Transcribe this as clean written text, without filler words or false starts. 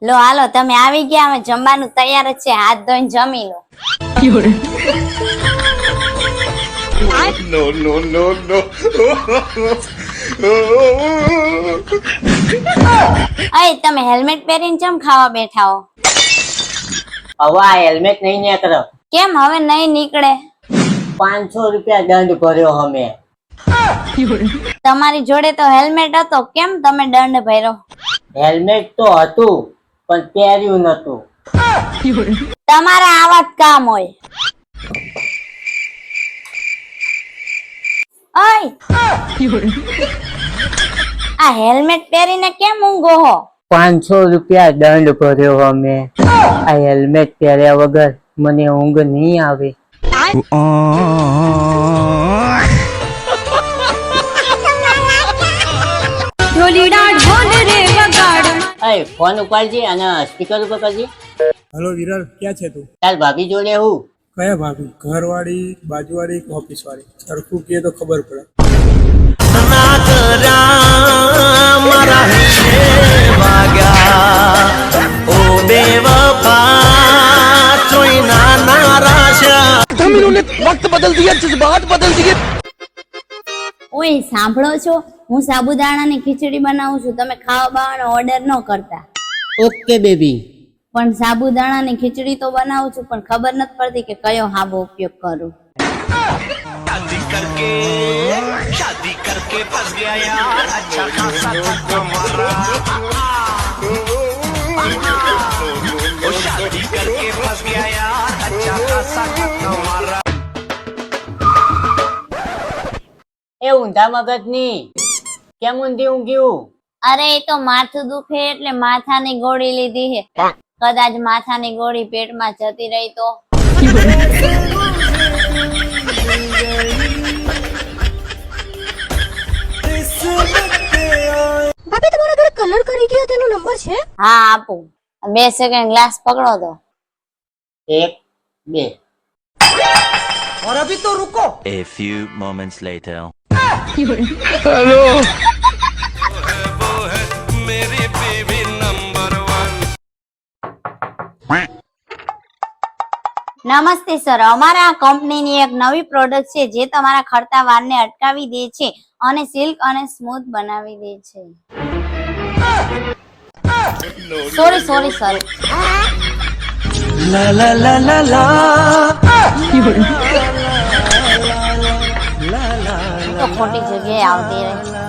લો હાલો તમે આવી ગયા, અમે જમવાનું તૈયાર જ છે, હાથ ધોઈને જમી લો. No, no, no, no. અય તમે હેલ્મેટ પહેરીને ચમ ખાવા બેઠા હો? હવે આ હેલ્મેટ નહીં નીકળે. કેમ હવે નહીં નીકળે? 500 રૂપિયા દંડ ભર્યો અમે. તમારી જોડે તો હેલ્મેટ હતો, કેમ તમે દંડ ભર્યો? હેલ્મેટ તો હતું પણ પહેર્યું નતું. તમારા આવા જ કામ હોય. આ હેલ્મેટ પહેરીને કેમ ઊંઘો હો? 500 રૂપિયા દંડ ભર્યો અમે. આ હેલ્મેટ પહેર્યા વગર મને ઊંઘ નહીં આવે. ફોન ઉપાડજી અને સ્પીકર ઉપર કરજી. हेलो विरल, क्या छे तू? ચાલ ભાભી જોડે હું. कया भाभी? घर वाली, बाजू वाली, ऑफिस वाली? सरखू किए तो खबर पड़े. वक्त बदल दिया, जज्बात बदल दिए. ઓય સાંભળો છો, હું સાબુદાણાની ખીચડી બનાવું છું, તમે ખાવા બાવાનો ઓર્ડર ન કરતા. Okay baby. પણ સાબુદાણાની ખીચડી તો બનાવું છું, પણ ખબર નથી પડતી કે કયો હાબો ઉપયોગ કરું. शादी करके फंस गया यार, अच्छा खासा हमारा. शादी करके फंस गया यार, अच्छा खासा हमारा. એ ઊંધા મગજ ની કેમ ઊંધી ઊંઘ્યું? અરે એ તો માથું દુખે એટલે માથાની ગોળી લીધી છે. કદાચ માથાની ગોળી પેટમાં જતી રહી તો. ભાભી તમારા ઘરે કલર કરી ગયો તેનો નંબર છે? હા આપું. 2 સેકન્ડ ગ્લાસ પકડો તો. 1 2. और अभी तो रुको. A few moments later. Hello. वो है मेरी बीवी नंबर 1. નમસ્તે સર, અમારા આ કંપનીની એક નવી પ્રોડક્ટ છે જે તમારા ખરતા વાળને અટકાવી દે છે અને સિલ્ક અને સ્મૂથ બનાવી દે છે. Sorry sir. La la la la la. તો ખોટી જગ્યાએ આવતી રહી.